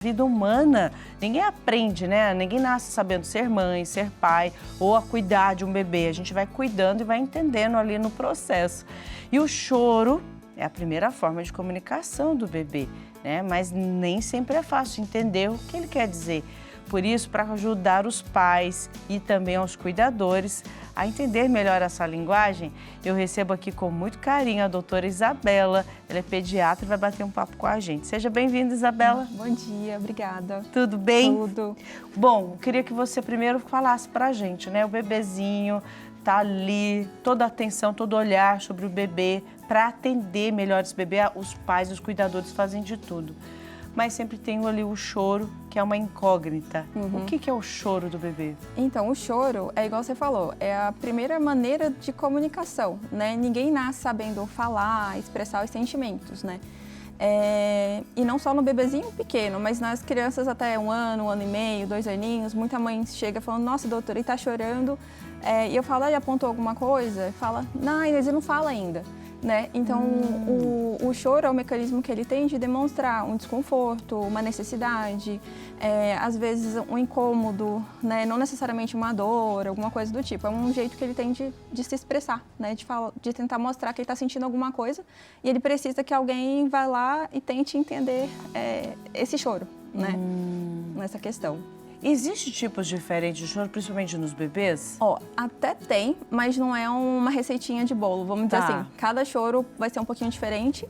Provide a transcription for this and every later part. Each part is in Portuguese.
Vida humana, ninguém aprende, né? Ninguém nasce sabendo ser mãe, ser pai ou a cuidar de um bebê. A gente vai cuidando e vai entendendo ali no processo. E o choro é a primeira forma de comunicação do bebê, né? Mas nem sempre é fácil entender o que ele quer dizer. Por isso, para ajudar os pais e também aos cuidadores a entender melhor essa linguagem, eu recebo aqui com muito carinho a doutora Isabela. Ela é pediatra e vai bater um papo com a gente. Seja bem-vinda, Isabela. Bom dia, obrigada. Tudo bem? Tudo. Bom, queria que você primeiro falasse pra gente, né? O bebezinho tá ali, toda a atenção, todo olhar sobre o bebê, para atender melhor esse bebê. Os pais, os cuidadores fazem de tudo. Mas sempre tem ali o choro, que é uma incógnita. O que é o choro do bebê? Então, o choro, é igual você falou, é a primeira maneira de comunicação, né? Ninguém nasce sabendo falar, expressar os sentimentos, né? E não só no bebezinho pequeno, mas nas crianças até um ano e meio, 2 aninhos, muita mãe chega falando, nossa, doutora, ele tá chorando. E eu falo, ele apontou alguma coisa? Fala, não, ele não fala ainda. Né? Então, o choro é o mecanismo que ele tem de demonstrar um desconforto, uma necessidade, às vezes um incômodo, né? Não necessariamente uma dor, alguma coisa do tipo. É um jeito que ele tem de se expressar, né? De tentar mostrar que ele está sentindo alguma coisa e ele precisa que alguém vá lá e tente entender esse choro, né? Nessa questão. Existem tipos diferentes de choro, principalmente nos bebês? Até tem, mas não é uma receitinha de bolo, vamos dizer assim. Cada choro vai ser um pouquinho diferente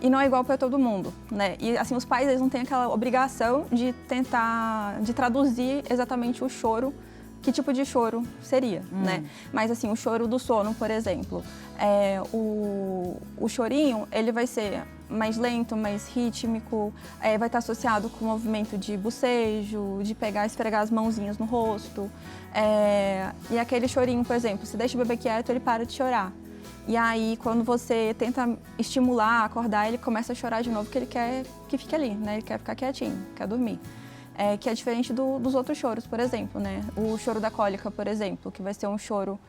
e não é igual para todo mundo, né? E assim, os pais, eles não têm aquela obrigação de tentar, de traduzir exatamente o choro, que tipo de choro seria, né? Mas assim, o choro do sono, por exemplo, o chorinho, ele vai ser mais lento, mais rítmico, vai estar associado com o movimento de bocejo, de pegar e esfregar as mãozinhas no rosto. E aquele chorinho, por exemplo, se deixa o bebê quieto, ele para de chorar. E aí, quando você tenta estimular, acordar, ele começa a chorar de novo, porque ele quer que fique ali, né? Ele quer ficar quietinho, quer dormir. Que é diferente dos outros choros, por exemplo, né? O choro da cólica, por exemplo, que vai ser um choro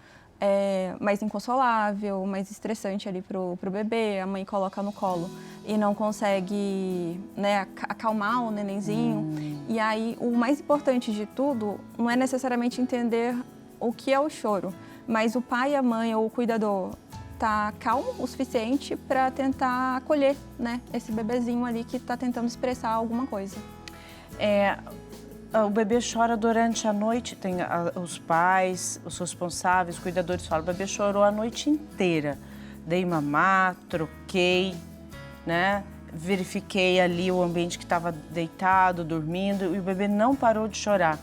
mais inconsolável, mais estressante ali pro bebê, a mãe coloca no colo e não consegue, né, acalmar o nenenzinho. E aí, o mais importante de tudo não é necessariamente entender o que é o choro, mas o pai, a mãe ou o cuidador tá calmo o suficiente para tentar acolher, né, esse bebezinho ali que está tentando expressar alguma coisa. O bebê chora durante a noite, tem os pais, os responsáveis, os cuidadores falam, o bebê chorou a noite inteira. Dei mamar, troquei, né? Verifiquei ali o ambiente que estava deitado, dormindo, e o bebê não parou de chorar.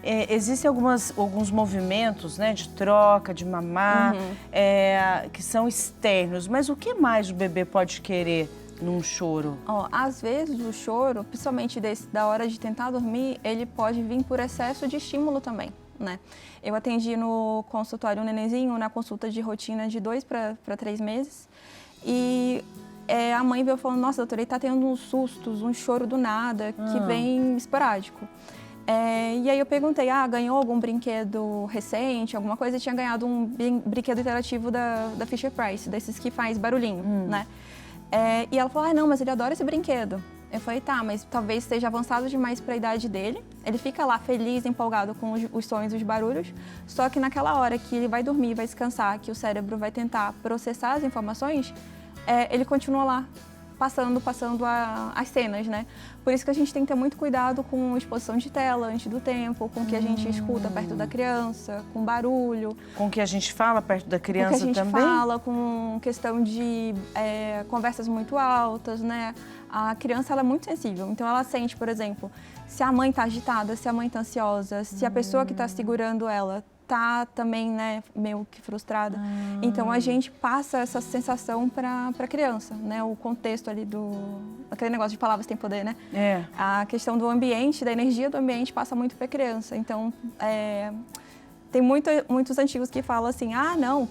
Existem alguns movimentos, né, de troca, de mamar, que são externos, mas o que mais o bebê pode querer num choro? Às vezes o choro, principalmente da hora de tentar dormir, ele pode vir por excesso de estímulo também, né? Eu atendi no consultório um nenenzinho na consulta de rotina de 2 para 3 meses e a mãe veio falando, nossa, doutora, ele tá tendo uns sustos, um choro do nada, que vem esporádico. E aí eu perguntei, ganhou algum brinquedo recente, alguma coisa? Eu tinha ganhado um brinquedo interativo da Fisher-Price, desses que faz barulhinho, né? E ela falou, não, mas ele adora esse brinquedo. Eu falei, tá, mas talvez esteja avançado demais para a idade dele. Ele fica lá feliz, empolgado com os sons e os barulhos, só que naquela hora que ele vai dormir, vai descansar, que o cérebro vai tentar processar as informações, ele continua lá, passando as cenas, né? Por isso que a gente tem que ter muito cuidado com exposição de tela antes do tempo, com o que a gente escuta perto da criança, com barulho. Com o que a gente fala perto da criança também? Com o que a gente fala, com questão de conversas muito altas, né? A criança, ela é muito sensível, então ela sente, por exemplo, se a mãe está agitada, se a mãe está ansiosa, se a pessoa que está segurando ela tá também, né, meio que frustrada. Então a gente passa essa sensação para a criança, né? O contexto ali aquele negócio de palavras tem poder, né? A questão do ambiente, da energia do ambiente passa muito para a criança. Então tem muitos antigos que falam assim, não,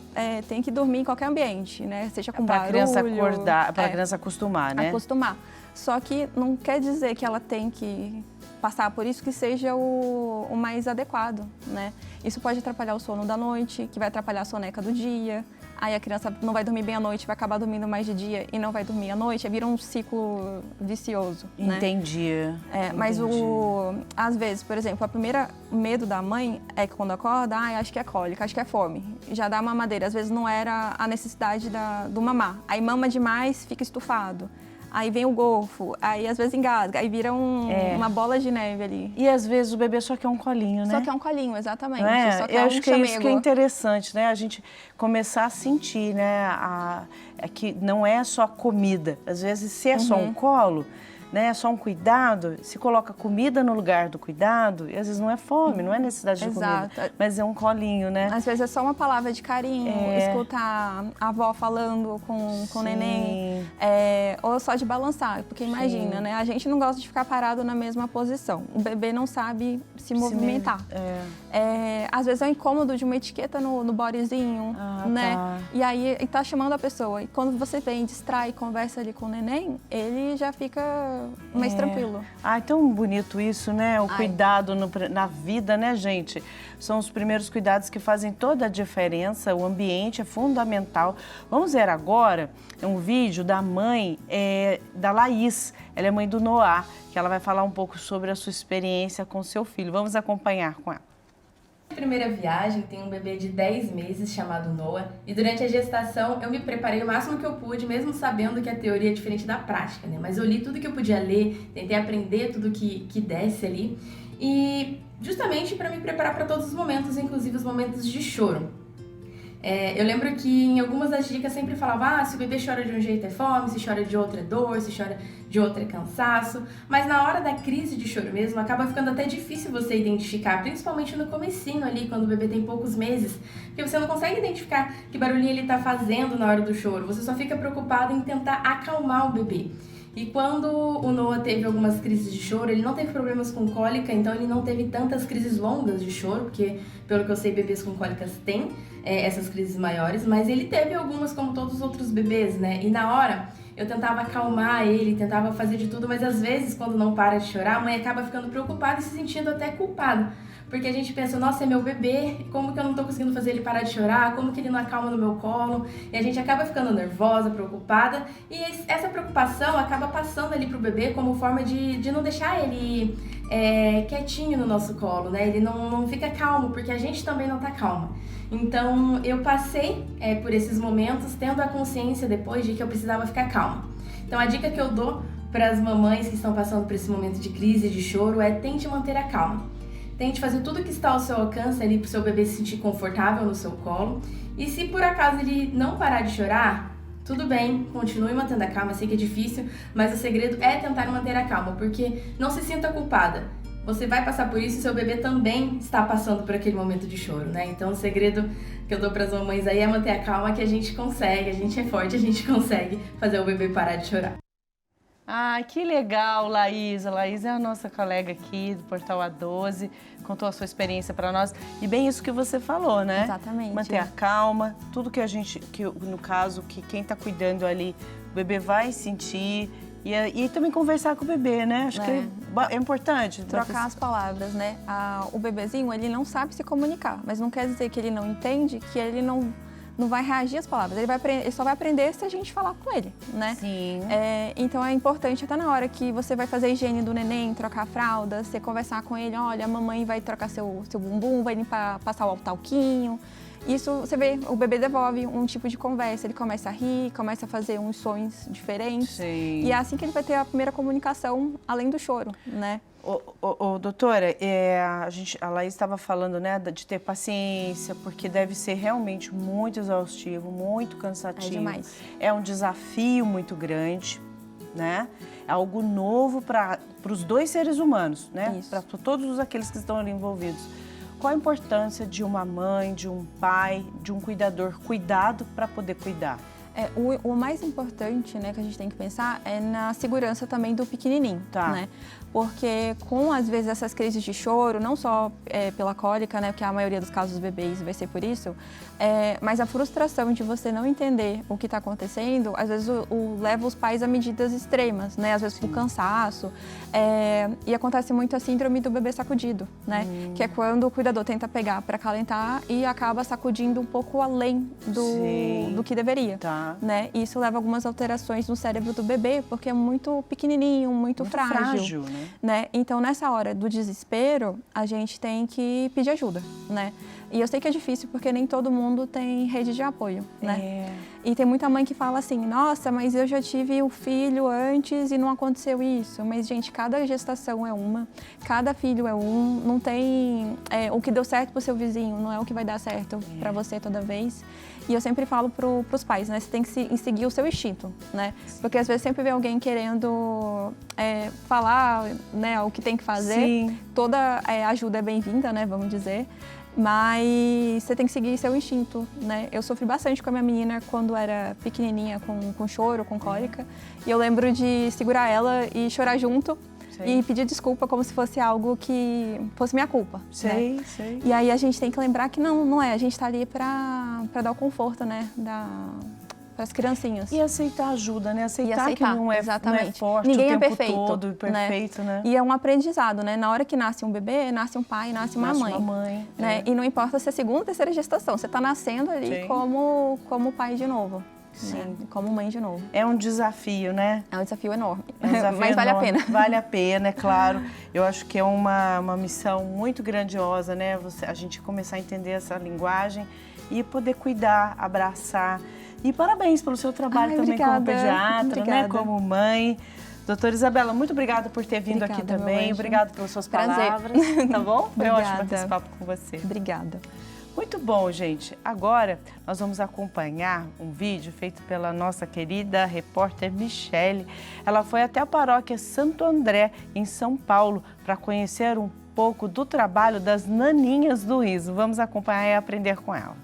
tem que dormir em qualquer ambiente, né? Seja com barulho. Para a criança acordar, para a criança acostumar, né? Acostumar. Só que não quer dizer que ela tem que passar por isso que seja o mais adequado, né? Isso pode atrapalhar o sono da noite, que vai atrapalhar a soneca do dia. aí a criança não vai dormir bem à noite, vai acabar dormindo mais de dia e não vai dormir à noite, vira um ciclo vicioso, né? Entendi. Mas às vezes, por exemplo, a primeira medo da mãe é que quando acorda, acho que é cólica, acho que é fome. Já dá mamadeira, às vezes não era a necessidade do mamar. Aí mama demais, fica estufado. Aí vem o gorfo, aí às vezes engasga, aí vira uma bola de neve ali. E às vezes o bebê só quer um colinho, né? Só quer um colinho, exatamente. Só Eu acho que é isso que é interessante, né? A gente começar a sentir, né? Que não é só comida. Às vezes, se é só um colo, né? É só um cuidado, se coloca comida no lugar do cuidado, e às vezes não é fome, não é necessidade de comida, mas é um colinho, né? Às vezes é só uma palavra de carinho, escutar a avó falando com o neném, ou só de balançar, porque imagina, né? A gente não gosta de ficar parado na mesma posição. O bebê não sabe se movimentar. Às vezes é um incômodo de uma etiqueta no bodyzinho, né? Tá. E aí tá chamando a pessoa. E quando você vem, distrai, conversa ali com o neném, ele já fica mais tranquilo. Ai, tão bonito isso, né? O cuidado na vida, né, gente? São os primeiros cuidados que fazem toda a diferença, o ambiente é fundamental. Vamos ver agora um vídeo da mãe da Laís, ela é mãe do Noah, que ela vai falar um pouco sobre a sua experiência com seu filho. Vamos acompanhar com ela. Primeira viagem, tem um bebê de 10 meses chamado Noah, e durante a gestação eu me preparei o máximo que eu pude, mesmo sabendo que a teoria é diferente da prática, né? Mas eu li tudo que eu podia ler, tentei aprender tudo que desse ali, e justamente para me preparar para todos os momentos, inclusive os momentos de choro. Eu lembro que em algumas das dicas sempre falava, se o bebê chora de um jeito é fome, se chora de outro é dor, se chora de outro é cansaço, mas na hora da crise de choro mesmo, acaba ficando até difícil você identificar, principalmente no comecinho ali, quando o bebê tem poucos meses, porque você não consegue identificar que barulhinho ele tá fazendo na hora do choro, você só fica preocupado em tentar acalmar o bebê. E quando o Noah teve algumas crises de choro, ele não teve problemas com cólica, então ele não teve tantas crises longas de choro, porque, pelo que eu sei, bebês com cólicas têm essas crises maiores, mas ele teve algumas como todos os outros bebês, né? E na hora, eu tentava acalmar ele, tentava fazer de tudo, mas às vezes, quando não para de chorar, a mãe acaba ficando preocupada e se sentindo até culpada. Porque a gente pensa, nossa, é meu bebê, como que eu não tô conseguindo fazer ele parar de chorar, como que ele não acalma no meu colo, e a gente acaba ficando nervosa, preocupada, e essa preocupação acaba passando ali pro bebê como forma de não deixar ele quietinho no nosso colo, né? Ele não fica calmo, porque a gente também não tá calma. Então, eu passei por esses momentos, tendo a consciência depois de que eu precisava ficar calma. Então, a dica que eu dou para as mamães que estão passando por esse momento de crise, de choro, é tente manter a calma. Tente fazer tudo que está ao seu alcance ali para o seu bebê se sentir confortável no seu colo. E se por acaso ele não parar de chorar, tudo bem, continue mantendo a calma. Sei que é difícil, mas o segredo é tentar manter a calma, porque não se sinta culpada. Você vai passar por isso e seu bebê também está passando por aquele momento de choro, né? Então o segredo que eu dou para as mamães aí é manter a calma, que a gente consegue, a gente é forte, a gente consegue fazer o bebê parar de chorar. Ah, que legal, Laís. A Laís é a nossa colega aqui do Portal A12, contou a sua experiência para nós. E bem isso que você falou, né? Exatamente. Manter a calma, tudo que no caso, que quem está cuidando ali, o bebê vai sentir. E também conversar com o bebê, né? Acho que é importante. Trocar as palavras, né? O bebezinho, ele não sabe se comunicar, mas não quer dizer que ele não entende, que ele não vai reagir às palavras. Ele só vai aprender se a gente falar com ele, né? Sim. Então é importante, até na hora que você vai fazer a higiene do neném, trocar a fralda, você conversar com ele, olha, a mamãe vai trocar seu bumbum, vai limpar, passar o talquinho. Isso, você vê, o bebê devolve um tipo de conversa, ele começa a rir, começa a fazer uns sons diferentes. Sim. E é assim que ele vai ter a primeira comunicação, além do choro, né? Doutora, a Laís estava falando, né, de ter paciência, porque deve ser realmente muito exaustivo, muito cansativo. É demais. É um desafio muito grande, né? É algo novo para os dois seres humanos, né? Para todos aqueles que estão ali envolvidos. Qual a importância de uma mãe, de um pai, de um cuidador cuidado para poder cuidar? O mais importante, né, que a gente tem que pensar é na segurança também do pequenininho, tá, né? porque com, às vezes, essas crises de choro, não só pela cólica, né, porque a maioria dos casos dos bebês vai ser por isso, mas a frustração de você não entender o que está acontecendo, às vezes leva os pais a medidas extremas, né, às vezes por cansaço, e acontece muito a síndrome do bebê sacudido, né, que é quando o cuidador tenta pegar para acalentar e acaba sacudindo um pouco além do que deveria, né, e isso leva a algumas alterações no cérebro do bebê, porque é muito pequenininho, muito frágil, né? Então, nessa hora do desespero, a gente tem que pedir ajuda, né? E eu sei que é difícil porque nem todo mundo tem rede de apoio, né? E tem muita mãe que fala assim, nossa, mas eu já tive um filho antes e não aconteceu isso. Mas, gente, cada gestação é uma, cada filho é um, não tem... o que deu certo pro seu vizinho não é o que vai dar certo para você toda vez. E eu sempre falo pros pais, né? Você tem que seguir o seu instinto, né? Porque às vezes sempre vem alguém querendo falar, né, o que tem que fazer. Sim. Toda ajuda é bem-vinda, né, vamos dizer. Mas você tem que seguir seu instinto, né? Eu sofri bastante com a minha menina quando era pequenininha, com choro, com cólica. E eu lembro de segurar ela e chorar junto. E pedir desculpa como se fosse algo que fosse minha culpa. Sei. E aí a gente tem que lembrar que não é. A gente tá ali pra dar o conforto, né? Para as criancinhas. E aceitar ajuda, né? Aceitar que não é forte Ninguém o tempo é perfeito, todo, perfeito, né? E é um aprendizado, né? Na hora que nasce um bebê, nasce um pai, nasce uma mãe. Né? E não importa se é segunda ou terceira gestação, você tá nascendo ali como pai de novo. Sim. Né? Como mãe de novo. É um desafio, né? É um desafio enorme. Mas vale a pena. Vale a pena, é claro. Eu acho que é uma missão muito grandiosa, né? A gente começar a entender essa linguagem e poder cuidar, abraçar. E parabéns pelo seu trabalho também como pediatra, né? Como mãe. Doutora Isabela, muito obrigada por ter vindo aqui também. Obrigada pelas suas palavras. Tá bom? Foi ótimo bater esse papo com você. Obrigada. Muito bom, gente. Agora nós vamos acompanhar um vídeo feito pela nossa querida repórter Michele. Ela foi até a paróquia Santo André, em São Paulo, para conhecer um pouco do trabalho das naninhas do riso. Vamos acompanhar e aprender com ela.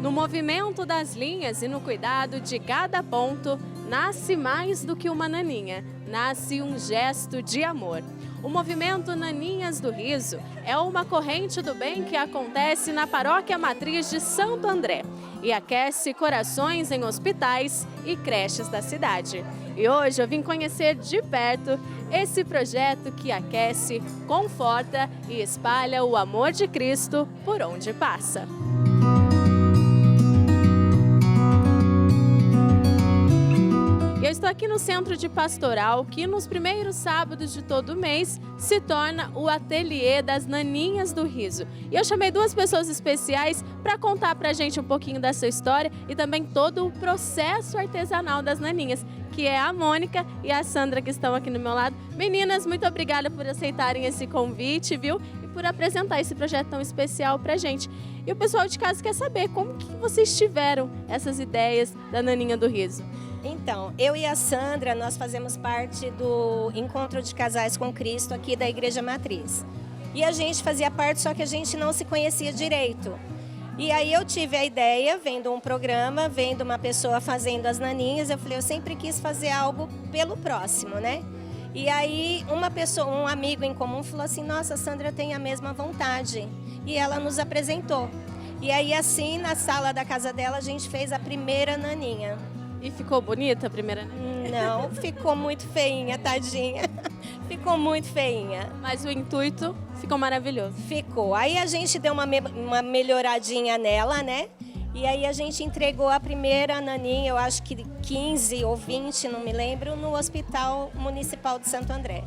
No movimento das linhas e no cuidado de cada ponto, nasce mais do que uma naninha, nasce um gesto de amor. O movimento Naninhas do Riso é uma corrente do bem que acontece na Paróquia Matriz de Santo André e aquece corações em hospitais e creches da cidade. E hoje eu vim conhecer de perto esse projeto que aquece, conforta e espalha o amor de Cristo por onde passa. Eu estou aqui no Centro de Pastoral, que nos primeiros sábados de todo mês se torna o Ateliê das Naninhas do Riso. E eu chamei duas pessoas especiais para contar para a gente um pouquinho dessa história e também todo o processo artesanal das naninhas, que é a Mônica e a Sandra, que estão aqui no meu lado. Meninas, muito obrigada por aceitarem esse convite, viu? E por apresentar esse projeto tão especial para a gente. E o pessoal de casa quer saber como que vocês tiveram essas ideias da Naninha do Riso. Então, eu e a Sandra, nós fazemos parte do Encontro de Casais com Cristo aqui da Igreja Matriz. E a gente fazia parte, só que a gente não se conhecia direito. E aí eu tive a ideia, vendo um programa, vendo uma pessoa fazendo as naninhas, eu falei, eu sempre quis fazer algo pelo próximo, né? E aí um amigo em comum falou assim, nossa, a Sandra tem a mesma vontade. E ela nos apresentou. E aí assim, na sala da casa dela, a gente fez a primeira naninha. E ficou bonita a primeira naninha? Não, ficou muito feinha, tadinha. Ficou muito feinha. Mas o intuito ficou maravilhoso. Ficou. Aí a gente deu uma melhoradinha nela, né? E aí a gente entregou a primeira naninha, eu acho que 15 ou 20, não me lembro, no Hospital Municipal de Santo André.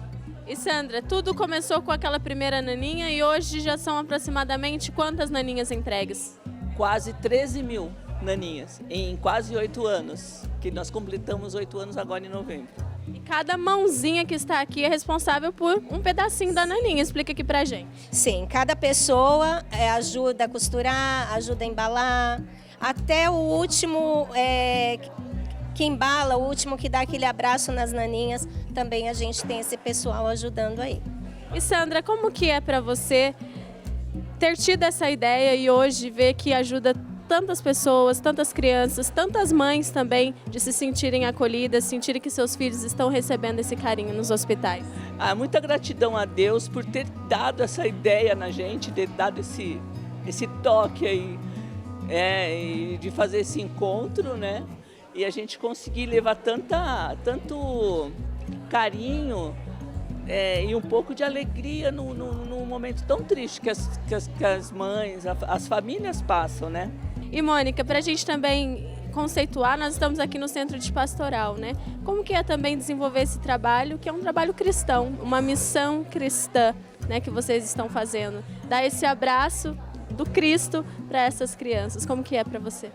E Sandra, tudo começou com aquela primeira naninha e hoje já são aproximadamente quantas naninhas entregues? Quase 13 mil naninhas, em quase 8 anos, que nós completamos 8 anos agora em novembro. E cada mãozinha que está aqui é responsável por um pedacinho da naninha, explica aqui pra gente. Sim, cada pessoa ajuda a costurar, ajuda a embalar, até o último que embala, o último que dá aquele abraço nas naninhas, também a gente tem esse pessoal ajudando aí. E Sandra, como que é para você ter tido essa ideia e hoje ver que ajuda tantas pessoas, tantas crianças, tantas mães também de se sentirem acolhidas, sentirem que seus filhos estão recebendo esse carinho nos hospitais? Muita gratidão a Deus por ter dado essa ideia na gente, ter dado esse toque aí, e de fazer esse encontro, né? E a gente conseguir levar tanto carinho e um pouco de alegria num momento tão triste que as mães, as famílias passam, né? E Mônica, para a gente também conceituar, nós estamos aqui no Centro de Pastoral, né? Como que é também desenvolver esse trabalho, que é um trabalho cristão, uma missão cristã, né, que vocês estão fazendo? Dar esse abraço do Cristo para essas crianças, como que é para você?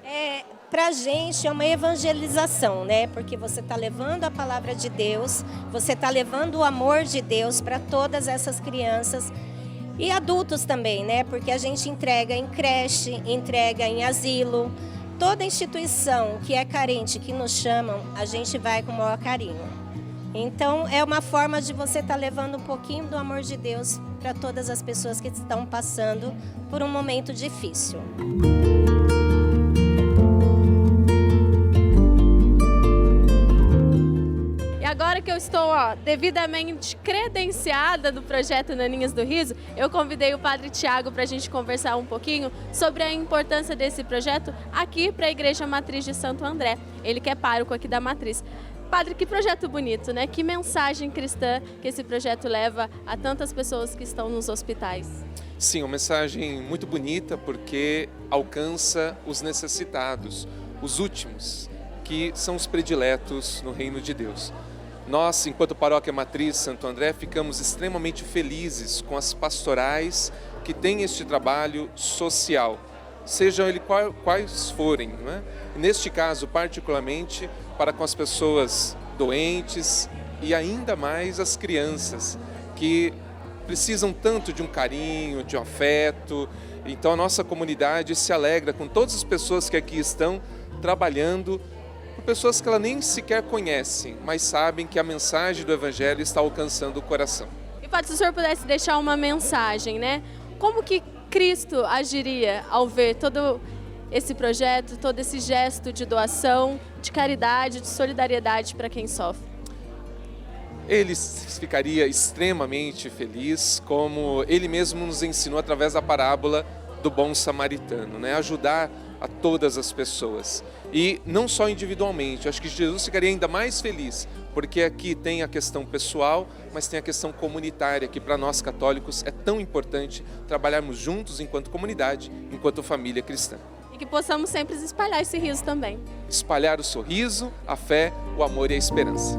Para a gente é uma evangelização, né? Porque você está levando a palavra de Deus, você está levando o amor de Deus para todas essas crianças e adultos também, né? Porque a gente entrega em creche, entrega em asilo, toda instituição que é carente, que nos chamam, a gente vai com o maior carinho. Então é uma forma de você estar levando um pouquinho do amor de Deus para todas as pessoas que estão passando por um momento difícil. Agora que eu estou devidamente credenciada do projeto Naninhas do Riso, eu convidei o Padre Tiago para a gente conversar um pouquinho sobre a importância desse projeto aqui para a Igreja Matriz de Santo André. Ele que é pároco aqui da Matriz. Padre, que projeto bonito, né? Que mensagem cristã que esse projeto leva a tantas pessoas que estão nos hospitais. Sim, uma mensagem muito bonita porque alcança os necessitados, os últimos, que são os prediletos no reino de Deus. Nós, enquanto Paróquia Matriz Santo André, ficamos extremamente felizes com as pastorais que têm este trabalho social, sejam eles quais forem, não é? Neste caso, particularmente, para com as pessoas doentes e ainda mais as crianças, que precisam tanto de um carinho, de um afeto. Então a nossa comunidade se alegra com todas as pessoas que aqui estão trabalhando, pessoas que ela nem sequer conhecem, mas sabem que a mensagem do Evangelho está alcançando o coração. E Padre, se o senhor pudesse deixar uma mensagem, né? Como que Cristo agiria ao ver todo esse projeto, todo esse gesto de doação, de caridade, de solidariedade para quem sofre? Ele ficaria extremamente feliz, como ele mesmo nos ensinou através da parábola do bom samaritano, né? Ajudar a todas as pessoas. E não só individualmente, acho que Jesus ficaria ainda mais feliz, porque aqui tem a questão pessoal, mas tem a questão comunitária, que para nós católicos é tão importante trabalharmos juntos enquanto comunidade, enquanto família cristã. E que possamos sempre espalhar esse riso também. Espalhar o sorriso, a fé, o amor e a esperança.